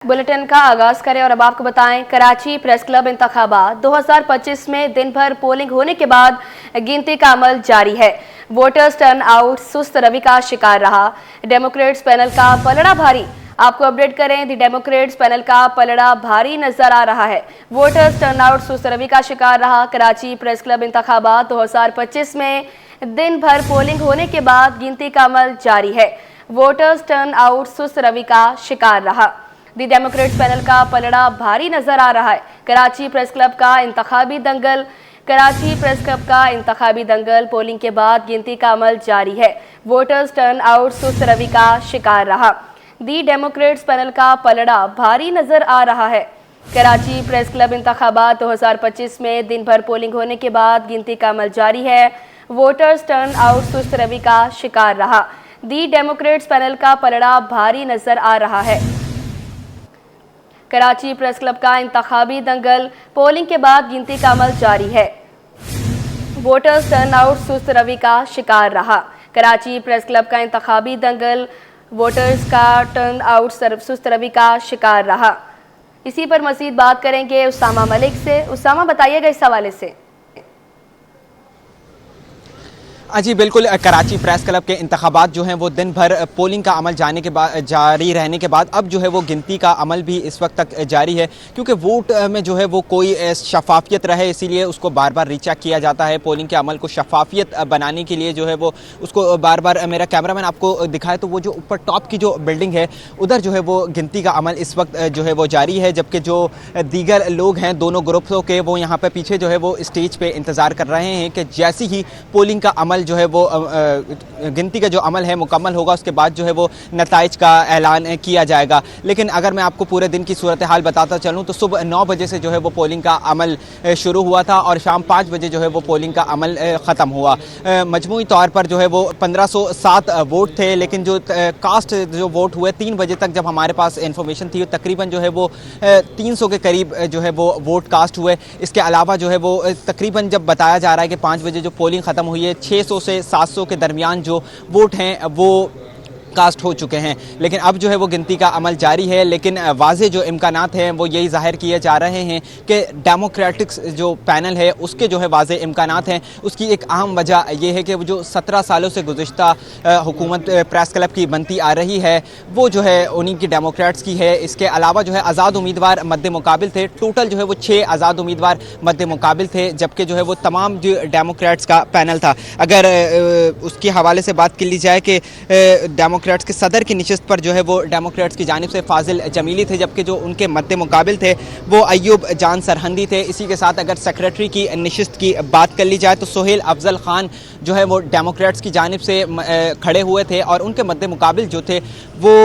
Bulletin का आगाज करें और अब आपको बताएं, कराची प्रेस क्लब इंतखाबात 2025 में दिन भर पोलिंग होने के बाद गिनती का अमल जारी है। वोटर्स टर्न आउट सुस्त रवि का शिकार रहा। डेमोक्रेट्स पैनल का पलड़ा भारी। आपको अपडेट करें, दी डेमोक्रेट्स पैनल का पलड़ा भारी नजर आ रहा है। वोटर्स टर्न आउट सुस्त रवि का शिकार रहा। कराची प्रेस क्लब इंतखाबात 2025 में दिन भर पोलिंग होने के बाद गिनती का अमल जारी है। वोटर्स टर्न आउट सुस्त रवि का शिकार रहा। दी डेमोक्रेट्स पैनल का पलड़ा भारी नजर आ रहा है। कराची प्रेस क्लब का इंतखाबी दंगल। कराची प्रेस क्लब का इंतखाबी दंगल। पोलिंग के बाद गिनती का अमल जारी है। वोटर्स टर्न आउट सुस्त रवि का शिकार रहा। दी डेमोक्रेट्स पैनल का पलड़ा भारी नजर आ रहा है। कराची प्रेस क्लब इंतखाबात 2025 में दिन भर पोलिंग होने के बाद गिनती का अमल जारी है। वोटर्स टर्न आउट सुस्त रवि का शिकार रहा। दी डेमोक्रेट्स पैनल का पलड़ा भारी नजर आ रहा है। कराची प्रेस क्लब का इंतखाबी दंगल। पोलिंग के बाद गिनती का अमल जारी है। वोटर्स टर्न आउट सुस्त रवि का शिकार रहा। कराची प्रेस क्लब का इंतखाबी दंगल। वोटर्स का टर्न आउट सुस्त रवि का शिकार रहा। इसी पर मजीद बात करेंगे उसामा मलिक से। उसामा, बताइएगा इस हवाले से। जी बिल्कुल, कराची प्रेस क्लब के इंतखाबात जो हैं वो दिन भर पोलिंग का अमल जारी रहने के बाद अब जो है वो गिनती का अमल भी इस वक्त तक जारी है, क्योंकि वोट में जो है वो कोई शफाफियत रहे, इसीलिए उसको बार बार रीचेक किया जाता है। पोलिंग के अमल को शफाफियत बनाने के लिए जो है वो उसको बार बार, मेरा कैमरामैन आपको दिखाए तो वो जो ऊपर टॉप की जो बिल्डिंग है उधर जो है वो गिनती का अमल इस वक्त जो है वो जारी है, जबकि जो दीगर लोग हैं दोनों ग्रुप्सों के वो यहाँ पर पीछे जो है वो स्टेज पर इंतज़ार कर रहे हैं कि जैसी ही पोलिंग का अमल जो है वो गिनती का जो अमल है मुकम्मल होगा, उसके बाद जो है वो नताइज का ऐलान किया जाएगा। लेकिन अगर मैं आपको पूरे दिन की सूरत हाल बताता चलूँ तो सुबह 9 बजे से जो है वो पोलिंग का अमल शुरू हुआ था और शाम 5 बजे जो है वो पोलिंग का अमल ख़त्म हुआ। मजमूई तौर पर जो है वो 1507 वोट थे, लेकिन जो कास्ट जो वोट हुए 3 बजे तक जब हमारे पास इन्फॉर्मेशन थी तकरीबन जो है वो 300 के करीब जो है वो वोट कास्ट हुए। इसके अलावा जो है वो तकरीबन जब बताया जा रहा है कि 5 बजे जो पोलिंग ख़त्म हुई है 600 से 700 के दरमियान जो वोट हैं वो कास्ट हो चुके हैं। लेकिन अब जो है वो गिनती का अमल जारी है, लेकिन वाज़े जो इम्कानात हैं वो यही जाहिर किए जा रहे हैं कि डेमोक्रेटिक्स जो पैनल है उसके जो है वाज़े इम्कानात हैं। उसकी एक अहम वजह यह है कि वो जो 17 सालों से गुज़िश्ता हुकूमत प्रेस क्लब की बनती आ रही है वो जो है उन्हीं की डेमोक्रेट्स की है। इसके अलावा जो है आज़ाद उम्मीदवार मद्दे मुकाबिल थे, टोटल जो है वो 6 आज़ाद उम्मीदवार मद्दे मुकाबिल थे, जबकि जो है वो तमाम जो डेमोक्रेट्स का पैनल था। अगर उसके हवाले से बात कर ली जाए कि डेमोक्रेट्स के सदर की निशस्त पर जो है वो डेमोक्रेट्स की जानिब से फाजिल जमीली थे, जबकि जो उनके मद्दे मुकाबिल थे वो अय्यूब जान सरहंदी थे। इसी के साथ अगर सेक्रेटरी की निशस्त की बात कर ली जाए तो सोहेल अफजल खान जो है वो डेमोक्रेट्स की जानिब से खड़े हुए थे और उनके मद्दे मुकाबिल जो थे वो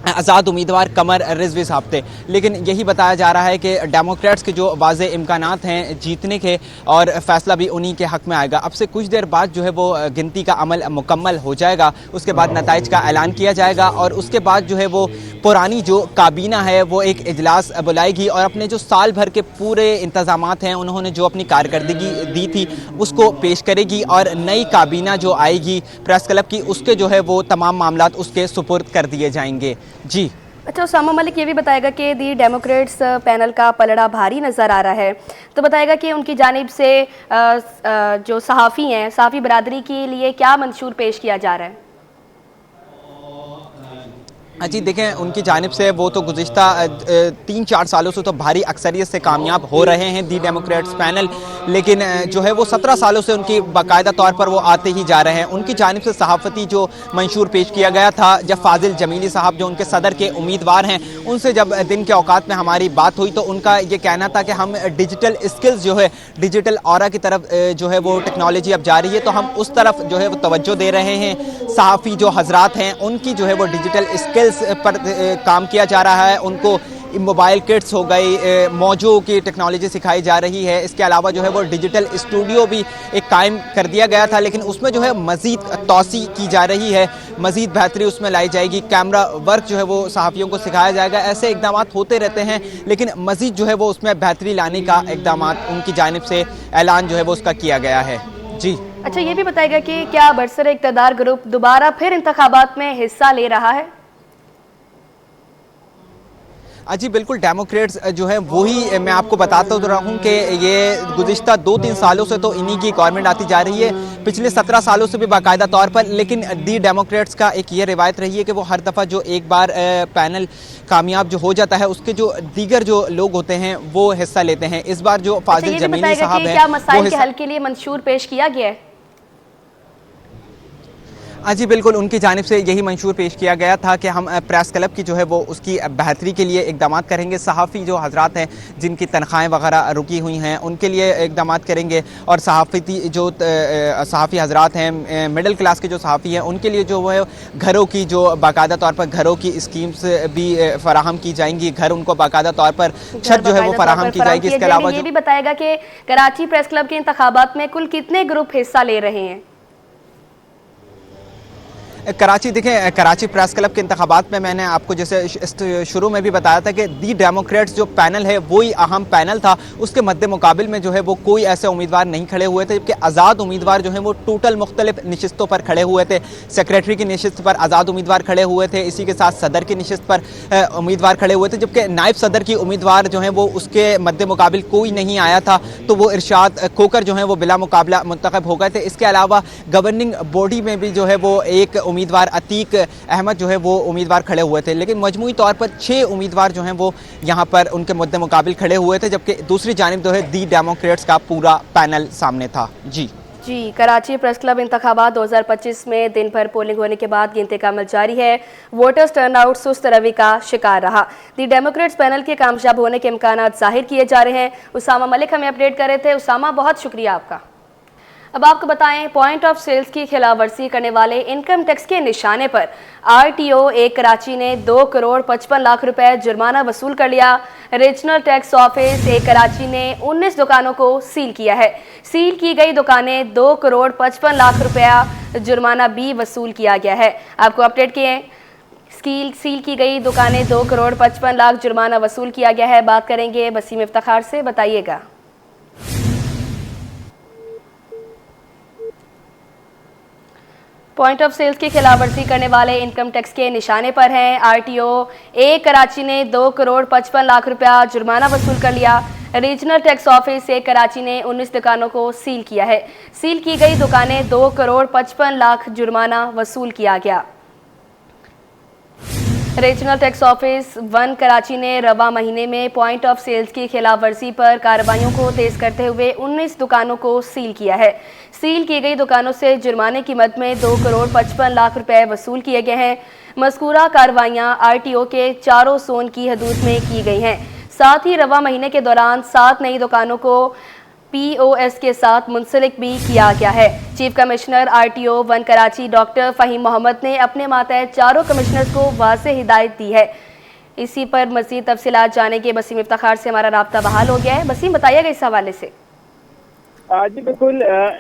आज़ाद उम्मीदवार कमर रिजवी साहब थे। लेकिन यही बताया जा रहा है कि डेमोक्रेट्स के जो वाज़े इम्कानात हैं जीतने के और फैसला भी उन्हीं के हक़ में आएगा। अब से कुछ देर बाद जो है वो गिनती का अमल मुकम्मल हो जाएगा, उसके बाद नताइज का ऐलान किया जाएगा और उसके बाद जो है वो पुरानी जो काबीना है वो एक इजलास बुलाएगी और अपने जो साल भर के पूरे इंतज़ामात हैं उन्होंने जो अपनी कारकर्दगी दी थी उसको पेश करेगी और नई काबीना जो आएगी प्रेस क्लब की उसके जो है वो तमाम मामलात उसके सुपुर्द कर दिए जाएंगे। जी अच्छा, उसामा मलिक ये भी बताएगा कि दी डेमोक्रेट्स पैनल का पलड़ा भारी नज़र आ रहा है, तो बताएगा कि उनकी जानिब से जो सहाफ़ी हैं, सहाफ़ी बरादरी के लिए क्या मंशूर पेश किया जा रहा है? जी देखें, उनकी जानिब से वो तो गुज़िश्ता 3-4 सालों से तो भारी अक्सरियत से कामयाब हो रहे हैं दी डेमोक्रेट्स पैनल, लेकिन जो है वो 17 सालों से उनकी बाकायदा तौर पर वो आते ही जा रहे हैं। उनकी जानिब से सहाफ़ती जो मंशूर पेश किया गया था, जब फाजिल जमीली साहब जो उनके सदर के उम्मीदवार हैं उनसे जब दिन के औकात में हमारी बात हुई तो उनका ये कहना था कि हम डिजिटल स्किल्स जो है डिजिटल ऑरा की तरफ जो है वो टेक्नोलॉजी अब जा रही है तो हम उस तरफ जो है वो तवज्जो दे रहे हैं। सहाफ़ी जो हजरात हैं उनकी जो है वो डिजिटल स्किल्स पर काम किया जा रहा है, उनको मोबाइल किट्स हो गई, मौजू की टेक्नोलॉजी सिखाई जा रही है। इसके अलावा जो है वो डिजिटल स्टूडियो भी एक कायम कर दिया गया था, लेकिन उसमें जो है मज़ीद तौसी की जा रही है, मज़ीद बेहतरी उसमें लाई जाएगी, कैमरा वर्क जो है वो सहाफ़ियों को सिखाया जाएगा। ऐसे इकदाम होते रहते हैं, लेकिन मज़ीद जो है वो उसमें बेहतरी लाने का इकदाम उनकी जानिब से ऐलान जो है वो उसका किया गया है। जी अच्छा, ये भी बताएगा कि क्या बरसर इक़्तिदार ग्रुप दोबारा फिर इंतखाबात में हिस्सा ले रहा है? जी बिल्कुल, डेमोक्रेट्स जो है वही मैं आपको बताता तो रहा हूँ कि ये गुज़िश्ता 2-3 सालों से तो इन्हीं की गवर्नमेंट आती जा रही है, पिछले 17 सालों से भी बाकायदा तौर पर। लेकिन दी डेमोक्रेट्स का एक ये रिवायत रही है कि वो हर दफ़ा जो एक बार पैनल कामयाब जो हो जाता है उसके जो दीगर जो लोग होते हैं वो हिस्सा लेते हैं। इस बार जो फाजिल जमीली साहब हैं, क्या मसाइल के हल के लिए मंशूर पेश किया गया है? जी बिल्कुल, उनकी जानिब से यही मंशूर पेश किया गया था कि हम प्रेस क्लब की जो है वो उसकी बेहतरी के लिए इकदाम करेंगे। सहाफ़ी जो हजरात हैं जिनकी तनख्वाहें वगैरह रुकी हुई हैं उनके लिए इकदाम करेंगे, और सहाफ़ती जो सहाफ़ी हजरात हैं, मिडिल क्लास के जो सहाफ़ी हैं उनके लिए जो है घरों की जो बाकायदा तौर पर घरों की स्कीम्स भी फराहम की जाएंगी। घर उनको बाकायदा तौर पर छत जो है वो फराहम की जाएगी। इसके अलावा ये भी बताएगा कि कराची प्रेस क्लब के इंतखाबात में कुल कितने ग्रुप हिस्सा ले रहे हैं? कराची देखें, कराची प्रेस क्लब के इंतखाबात में मैंने आपको जैसे शुरू में भी बताया था कि दी डेमोक्रेट्स जो पैनल है वही अहम पैनल था। उसके मद्दे मुकाबिल में जो है वो कोई ऐसे उम्मीदवार नहीं खड़े हुए थे, जबकि आज़ाद उम्मीदवार जो हैं वो टोटल मुख्तलिफ नशिस्तों पर खड़े हुए थे। सेक्रेटरी की नशिस्त पर आज़ाद उम्मीदवार खड़े हुए थे, इसी के साथ सदर की नशिस्त पर उम्मीदवार खड़े हुए थे, जबकि नायब सदर की उम्मीदवार जो हैं वो उसके मद्दे मुकाबिल कोई नहीं आया था, तो वो इरशाद खोकर जो हैं वो बिला मुकाबला मुंतखब हो गए थे। इसके अलावा गवर्निंग बॉडी में भी जो है वो एक उम्मीदवार अतीक अहमद जो है वो उम्मीदवार खड़े हुए थे, लेकिन मजमूई तौर पर 6 उम्मीदवार जो हैं वो यहाँ पर उनके मुद्दे मुकाबिल खड़े हुए थे, जबकि दूसरी जानिब जो है दी डेमोक्रेट्स का पूरा पैनल सामने था। जी कराची प्रेस क्लब इंतखाबात 2025 में दिन भर पोलिंग होने के बाद गिनती का अमल जारी है। वोटर्स टर्नआउट सुस्त रवि का शिकार रहा। दी डेमोक्रेट्स पैनल के कामयाब होने के इम्कान जाहिर किए जा रहे हैं। उसामा मलिक हमें अपडेट कर रहे थे। उसामा, बहुत शुक्रिया आपका। अब आपको बताएं, पॉइंट ऑफ सेल्स की खिलाफवर्जी करने वाले इनकम टैक्स के निशाने पर RTO एक कराची ने 2 करोड़ 55 लाख रुपए जुर्माना वसूल कर लिया। रीजनल टैक्स ऑफिस एक कराची ने 19 दुकानों को सील किया है। सील की गई दुकानें 2 करोड़ 55 लाख रुपया जुर्माना भी वसूल किया गया है। आपको अपडेट किए, सील की गई दुकानें 2 करोड़ 55 लाख जुर्माना वसूल किया गया है। बात करेंगे वसीम इफ्तिखार से, बताइएगा। पॉइंट ऑफ सेल्स की खिलाफवर्जी करने वाले इनकम टैक्स के निशाने पर हैं। RTO एक कराची ने 2 करोड़ 55 लाख रुपया जुर्माना वसूल कर लिया। रीजनल टैक्स ऑफिस एक कराची ने 19 दुकानों को सील किया है। सील की गई दुकानें 2 करोड़ 55 लाख जुर्माना वसूल किया गया। रीजनल टैक्स ऑफिस 1 कराची ने रवा महीने में पॉइंट ऑफ सेल्स की खिलाफवर्जी पर कार्रवाइयों को तेज करते हुए 19 दुकानों को सील किया है। सील की गई दुकानों से जुर्माने की मद में 2 करोड़ 55 लाख रुपए वसूल किए गए हैं। मज़कूरा कार्रवाइयाँ RTO के चारों जोन की हदूद में की गई हैं। साथ ही रवा महीने के दौरान 7 नई दुकानों को POS के साथ मुंसलिक भी किया गया है। Chief commissioner RTO 1 Karachi doctor Fahim Mohammad ने अपने मातहत चारों कमिश्नर्स को वाज़ेह हिदायत दी है। इसी पर मज़ीद तफसीलात जानेंगे। वसीम इफ्तिखार से हमारा राब्ता बहाल हो गया है। वसीम, बताइएगा इस हवाले से। जी बिल्कुल,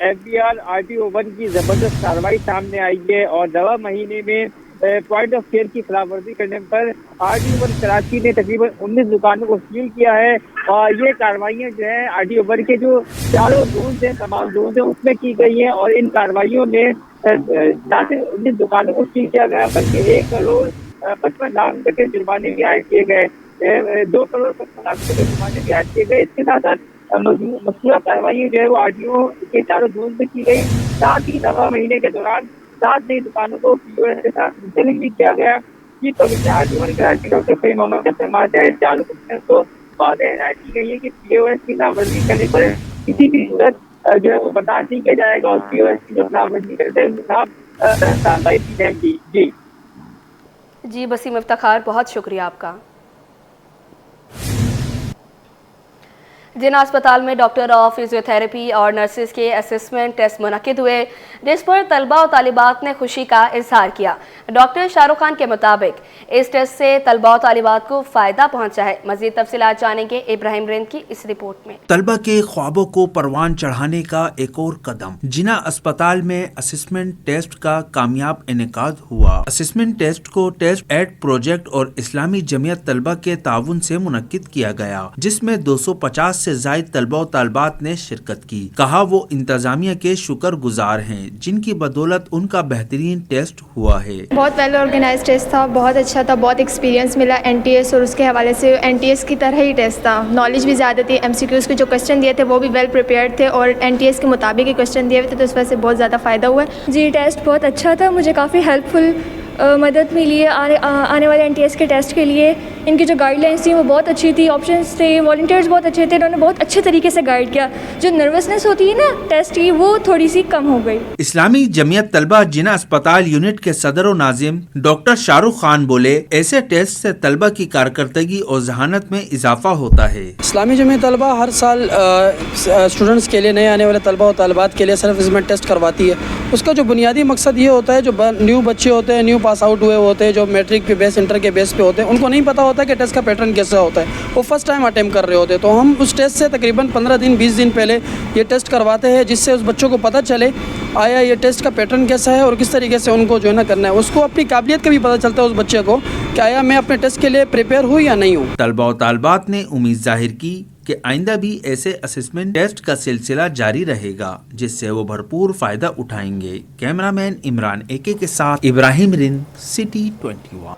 FBR RTO 1 की जबरदस्त कार्रवाई सामने आई है और रवा महीने में पॉइंट ऑफ सेल की खिलाफवर्जी करने पर RTO 1 कराची ने तकरीबन 19 दुकानों को सील किया है। और ये कार्रवाइयाँ जो है RTO 1 के जो चारों जोन हैं, तमाम जोन हैं, उसमें की गई हैं। और इन कार्रवाइयों में 19 दुकानों को सील किया गया, बल्कि 1 करोड़ 55 लाख रुपए के जुर्माने भी आयद किए गए, 2 करोड़ 55 लाख रुपए के जुर्माने भी आयद किए गए। इसके साथ साथ मसला कार्रवाई जो है वो RTO के चारों जोन में की गई। साथ ही नवा महीने के दौरान 7 नई दुकानों को POS के साथ मुंसलिक भी किया गया। Chief commissioner RTO 1 Karachi doctor Fahim Mohammad के फरमाते हैं चालू कमिश्नर को वाज़ेह हिदायत की गई है कि POS की खिलाफवर्जी करने पर किसी भी सूरत जो है वो बर्दाश्त नहीं किया जाएगा और POS की जो खिलाफवर्जी करते हैं उनके खिलाफ कार्रवाई की जाएगी। जी वसीम इफ्तिखार, बहुत शुक्रिया आपका। जिना अस्पताल में डॉक्टर ऑफ फिजियोथेरेपी और नर्सेज के असेसमेंट टेस्ट मुनक्किद हुए, जिस पर तलबा और तालिबात ने खुशी का इजहार किया। डॉक्टर शाहरुख खान के मुताबिक इस टेस्ट से तलबा और तालिबात को फ़ायदा पहुंचा है। मज़ीद तफसीलात जानेंगे इब्राहिम रेंद की इस रिपोर्ट में। तलबा के ख्वाबों को परवान चढ़ाने का एक और कदम। जिना अस्पताल में असेसमेंट टेस्ट का कामयाब इनेकाद हुआ। असेसमेंट टेस्ट को टेस्ट एड प्रोजेक्ट और इस्लामी जमियत तलबा के ताउन से मुनक्किद किया गया, जिसमें 250 से जायद तलबा और तालिबात ने शिरकत की। कहा वो इंतजामिया के शुक्रगुजार हैं जिनकी बदौलत उनका बेहतरीन टेस्ट हुआ है। बहुत वेल ऑर्गेनाइज टेस्ट था, बहुत अच्छा था, बहुत एक्सपीरियंस मिला एनटीएस और उसके हवाले से एनटीएस की तरह ही टेस्ट था। नॉलेज भी ज़्यादा थी, एमसीक्यूज़ के जो क्वेश्चन दिए थे वो भी वेल प्रिपेयर्ड थे और एनटीएस के मुताबिक ही क्वेश्चन दिए हुए थे, तो इस वजह से बहुत ज़्यादा फ़ायदा हुआ है। जी टेस्ट बहुत अच्छा था, मुझे काफ़ी हेल्पफुल मदद मिली है आने वाले एनटीएस के टेस्ट के लिए। इनकी जो गाइडलाइंस थी वो बहुत अच्छी थी, ऑप्शंस थे, वॉलंटियर्स बहुत अच्छे थे, उन्होंने बहुत अच्छे तरीके से गाइड किया। जो नर्वसनेस होती है ना टेस्ट की, वो थोड़ी सी कम हो गई। इस्लामी जमीयत तलबा जिना अस्पताल यूनिट के सदर व नाजिम डॉक्टर शाहरुख खान बोले, ऐसे टेस्ट से तलबा की कारकर्दगी और जहानत में इजाफा होता है। इस्लामी जमीयत तलबा हर साल स्टूडेंट्स के लिए, नए आने वाले तलबा और तलबात के लिए सेल्फ असेसमेंट टेस्ट करवाती है। उसका जो बुनियादी मकसद ये होता है, जो न्यू बच्चे होते हैं, न्यू पास आउट हुए होते हैं, जो मैट्रिक पे बेस, इंटर के बेस पे होते हैं, उनको नहीं पता होता कि टेस्ट का पैटर्न कैसा होता है, वो फर्स्ट टाइम अटेम्प्ट कर रहे होते हैं। तो हम उस टेस्ट से तकरीबन 15 दिन 20 दिन पहले ये टेस्ट करवाते हैं, जिससे उस बच्चों को पता चले आया ये टेस्ट का पैटर्न कैसा है और किस तरीके से उनको जो है ना करना है। उसको अपनी काबिलियत का भी पता चलता है उस बच्चे को कि आया मैं अपने टेस्ट के लिए प्रिपेयर हूँ या नहीं हूँ। तलबा और तालबात ने उम्मीद जाहिर की कि आइंदा भी ऐसे असेसमेंट टेस्ट का सिलसिला जारी रहेगा, जिससे वो भरपूर फायदा उठाएंगे। कैमरामैन इमरान एके के साथ इब्राहिम रिंद, सिटी 21।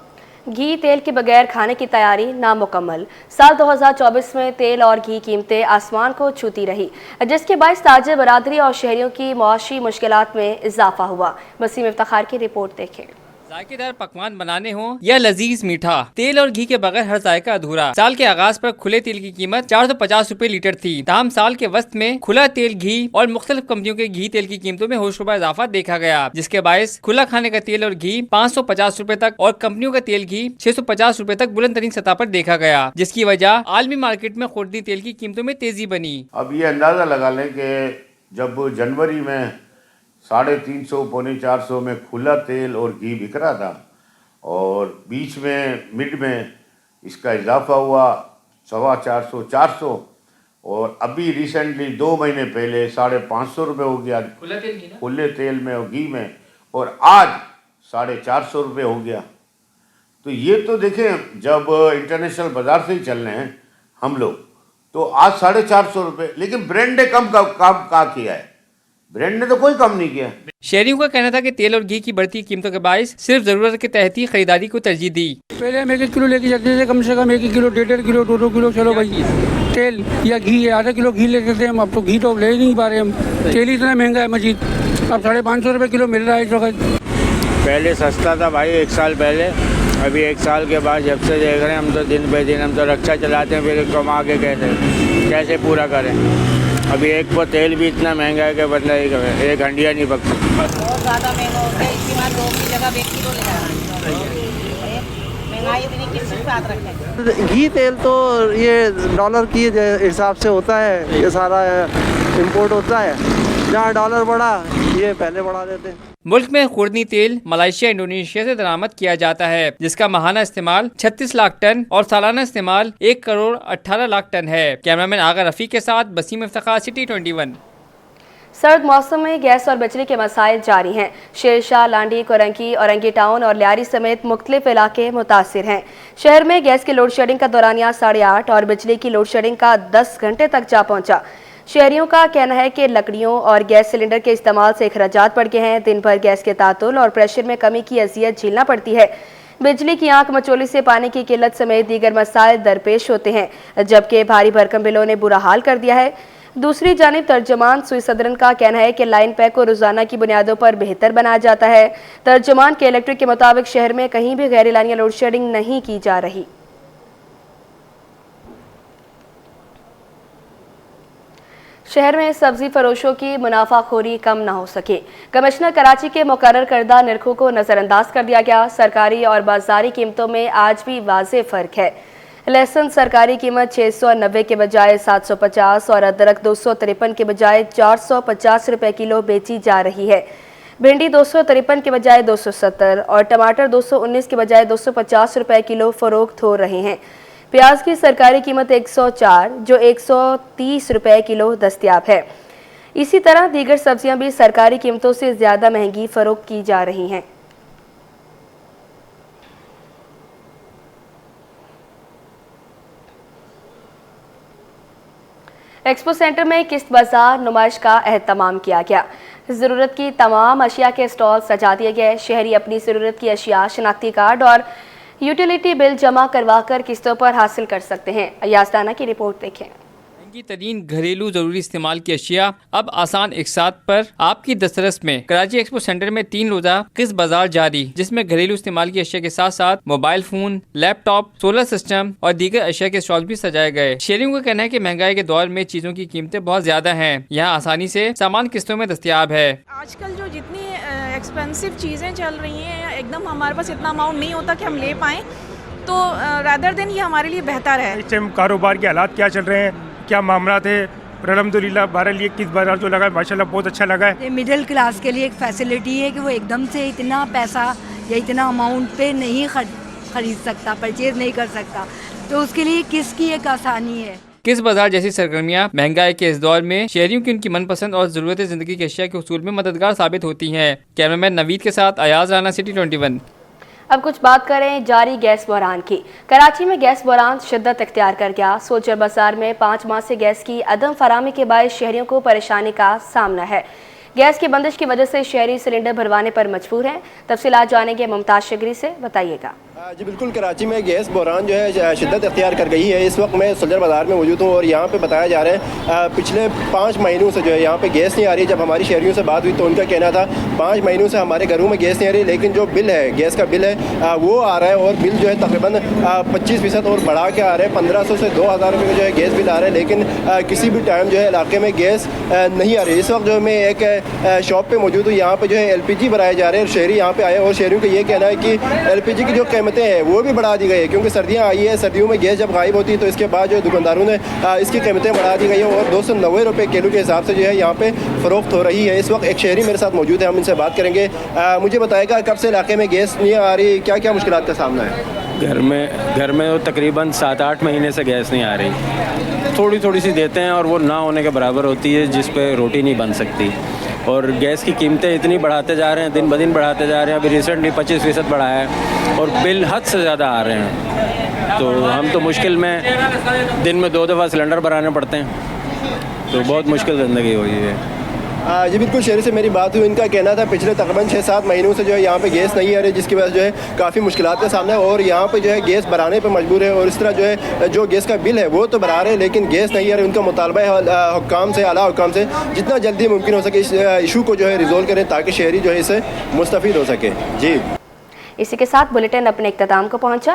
घी तेल के बगैर खाने की तैयारी नामुकम्मल। साल 2024 में तेल और घी कीमतें आसमान को छूती रही, जिसके बायस ताजिर बरादरी और शहरियों की मुआशी मुश्किलात में इजाफा हुआ। वसीम इफ्तिखार की रिपोर्ट देखें। जायकेदार पकवान बनाने हो या लजीज मीठा, तेल और घी के बगैर हर जायका अधूरा। साल के आगाज पर खुले तेल की कीमत 450 रुपए लीटर थी। ताहम साल के वस्त में खुला तेल, घी और मुख्तलिफ कंपनियों के घी तेल की कीमतों में होशरुबा इजाफा देखा गया, जिसके बायस खुला खाने का तेल और घी 550 रुपए तक और कंपनियों का तेल घी 650 रुपए तक बुलंद तरीन सतह पर देखा गया, जिसकी वजह आलमी मार्केट में खुर्दी तेल की कीमतों में तेजी बनी। अब ये अंदाजा लगा लें कि जब जनवरी में 350 पौने 400 में खुला तेल और घी बिक रहा था और बीच में मिड में इसका इजाफा हुआ 450 400 और अभी रिसेंटली 2 महीने पहले 550 रुपये हो गया खुले तेल में और घी में, और आज 450 रुपये हो गया। तो ये तो देखें, जब इंटरनेशनल बाजार से ही चल रहे हैं हम लोग, तो आज 450 रुपये, लेकिन ब्रांड ने कम किया है, ब्रांड ने तो कोई कम नहीं किया। शहरियों का कहना था कि तेल और घी की बढ़ती कीमतों के बायस सिर्फ जरूरत के तहत ही खरीदारी को तरजीह दी। पहले हम 1-1 किलो लेके जाते थे, कम से कम 1 किलो, 1.5 किलो, 2-2 किलो, चलो भाई तेल या घी है, आधा किलो घी लेते थे हम। अब तो घी तो ले ही नहीं पा रहे हम, तेल ही इतना महंगा है मजीद। अब 550 रुपये किलो मिल रहा है इस वक्त। पहले सस्ता था भाई 1 साल पहले, अभी 1 साल के बाद जब से देख रहे हैं हम तो दिन पे दिन हम तो रक्षा चलाते हैं, फिर कमा के कैसे पूरा करें। अभी एक पर तेल भी इतना महंगा है कि बंदा एक हंडिया नहीं पकता। बहुत ज़्यादा महंगा हो गया, इसके बाद 2 की जगह 1 किलो ले जाना। महंगाई इतनी किस साथ रखें। घी तेल तो ये डॉलर की हिसाब से होता है, ये सारा इंपोर्ट होता है, जहाँ डॉलर बढ़ा ये पहले बढ़ा देते हैं। मुल्क में खुर्दी तेल मलेशिया, इंडोनेशिया से दरामद किया जाता है, जिसका माहाना इस्तेमाल 36 लाख टन और सालाना इस्तेमाल 1 करोड़ 18 लाख टन है। कैमरामैन आगा रफ़ी के साथ वसीम इफ्तिखार, सिटी 21। सर्द मौसम में गैस और बिजली के मसाइल जारी हैं। शेरशाह, लांडी, कोरंकी, औरंगी टाउन और लियारी समेत मुख्तलिफ इलाके मुतासिर हैं। शहर में गैस की लोड शेडिंग का दौरानिया 8:30 और बिजली की लोड शेडिंग का 10 घंटे तक जा पहुंचा। शहरियों का कहना है कि लकड़ियों और गैस सिलेंडर के इस्तेमाल से अखराजात बढ़ गए हैं। दिन भर गैस के तातुल और प्रेशर में कमी की अजियत झेलना पड़ती है। बिजली की आंख मचोली से पानी की किल्लत समेत दीगर मसाइल दरपेश होते हैं, जबकि भारी भरकम बिलों ने बुरा हाल कर दिया है। दूसरी जानिब तर्जमान सुई सदरन का कहना है कि लाइन पैक को रोजाना की बुनियादों पर बेहतर बनाया जाता है। तर्जमान के इलेक्ट्रिक के मुताबिक शहर में कहीं भी गैर एलानिया लोड शेडिंग नहीं की जा रही। शहर में सब्जी फरोशों की मुनाफाखोरी कम न हो सके। कमिश्नर कराची के मुकर्रर करदा निर्खों को नज़रअंदाज कर दिया गया। सरकारी और बाजारी कीमतों में आज भी वाज़ेह फ़र्क है। लहसुन सरकारी कीमत 690 के बजाय 750 और अदरक 253 के बजाय 450 रुपये किलो बेची जा रही है। भिंडी 253 के बजाय 270 और टमाटर 219 के बजाय 250 रुपये किलो फ़रोख्त हो रहे हैं। प्याज की सरकारी कीमत 104 जो 130 रुपये किलो दस्तयाब है। इसी तरह दीगर सब्जियां भी सरकारी कीमतों से ज़्यादा महंगी फ़रोख्त की जा रही हैं। एक्सपो सेंटर में किस्त बाजार नुमाइश का एहतमाम किया गया। ज़रूरत की तमाम अशिया के स्टॉल सजा दिए गए। शहरी अपनी ज़रूरत की अशिया शनाख्ती कार्ड और यूटिलिटी बिल जमा करवाकर किस्तों पर हासिल कर सकते हैं। अयाज दाना की रिपोर्ट देखें। महंगी तरीन घरेलू जरूरी इस्तेमाल की अशिया अब आसान एक साथ पर आपकी दस्तरस में। कराची एक्सपो सेंटर में 3 रोजा किस्त बाजार जारी, जिसमें घरेलू इस्तेमाल की अशिया के साथ साथ mobile phone, laptop, solar system और दीगर अशिया के स्टॉल भी सजाए गए। शहरियों का कहना है कि महंगाई के दौर में चीजों की कीमतें बहुत ज्यादा हैं। यहाँ आसानी से सामान किस्तों में दस्तयाब है। आजकल जो जितनी एक्सपेंसिव चीज़ें चल रही हैं, एकदम हमारे पास इतना अमाउंट नहीं होता कि हम ले पाएँ, तो रादर देन ये हमारे लिए बेहतर है। इस टाइम कारोबार के हालात क्या चल रहे हैं, क्या मामला थे, अल्हम्दुलिल्लाह 12 बाजार जो लगा माशाल्लाह बहुत अच्छा लगा है। मिडिल क्लास के लिए एक फैसिलिटी है कि वो एकदम से इतना पैसा या इतना अमाउंट पे नहीं खरीद सकता, परचेज नहीं कर सकता, तो उसके लिए किसकी एक आसानी है। किस बाजार जैसी सरगर्मियां महंगाई के इस दौर में शहरियों की उनकी मनपसंद और ज़रूरत ज़िंदगी की अशिया के उसूल में मददगार साबित होती हैं। कैमरामैन नवीद के साथ अयाज राना, सिटी 21। अब कुछ बात करें जारी गैस बहरान की। कराची में गैस बहरान शिद्दत इख्तियार कर गया। सोचर बाजार में 5 माह से गैस की अदम फराहमी के बायस शहरियों को परेशानी का सामना है। गैस की बंदिश की वजह से शहरी सिलेंडर भरवाने पर मजबूर हैं। तफसीलात जानेंगे मुमताज शिगरी से, बताइएगा। जी बिल्कुल, कराची में गैस बहरान जो है शिद्दत इख्तियार कर गई है। इस वक्त मैं सोल्जर बाज़ार में मौजूद हूँ और यहाँ पे बताया जा रहा है पिछले 5 महीनों से जो है यहाँ पे गैस नहीं आ रही है। जब हमारी शहरियों से बात हुई तो उनका कहना था 5 महीनों से हमारे घरों में गैस नहीं आ रही, लेकिन जो बिल है, गैस का बिल है वो आ रहा है और बिल जो है तकरीबन 25% और बढ़ा के आ रहा है। 1500 से 2000 रुपये का जो है गैस बिल आ रहा है, लेकिन किसी भी टाइम जो है इलाके में गैस नहीं आ रही। इस वक्त जो मैं एक शॉप पर मौजूद हूँ, यहाँ पर जो है LPG भराए जा रहे हैं और शहरी यहाँ पर आए और शहरियों का ये कहना है कि LPG की जो कीमतें हैं वो भी बढ़ा दी गई है, क्योंकि सर्दियां आई है। सर्दियों में गैस जब गायब होती है तो इसके बाद जो दुकानदारों ने इसकी कीमतें बढ़ा दी गई है और 290 रुपये किलो के हिसाब से जो है यहाँ पे फ़रोख्त हो रही है। इस वक्त एक शहरी मेरे साथ मौजूद है, हम इनसे बात करेंगे। मुझे बताएगा कब से इलाके में गैस नहीं आ रही, क्या क्या मुश्किलात का सामना है? घर में तो तकरीबन 7-8 महीने से गैस नहीं आ रही। थोड़ी थोड़ी सी देते हैं और वो ना होने के बराबर होती है, जिस पे रोटी नहीं बन सकती। और गैस की कीमतें इतनी बढ़ाते जा रहे हैं, दिन ब दिन बढ़ाते जा रहे हैं। अभी रिसेंटली 25% बढ़ाया है और बिल हद से ज़्यादा आ रहे हैं। तो हम तो मुश्किल में दिन में 2 दफ़ा सिलेंडर भराने पड़ते हैं, तो बहुत मुश्किल ज़िंदगी हुई है। जी बिल्कुल, शहरी से मेरी बात हुई, इनका कहना था पिछले तकरीबन 6-7 महीनों से जो है यहाँ पे गैस नहीं आ रही, जिसकी वजह जो है काफ़ी मुश्किलात का सामना है और यहाँ पे जो है गैस भराने पे मजबूर है। और इस तरह जो है जो गैस का बिल है वो तो भरा रहे हैं, लेकिन गैस नहीं आ रही। उनका मुतालबा है हुक्काम से, आला हुक्काम से जितना जल्दी मुमकिन हो सके इस इशू को जो है रिजोल्व करें, ताकि शहरी जो है इससे मुस्तफ़ीद हो सके। जी, इसी के साथ बुलेटिन अपने इख्तिताम को पहुँचा।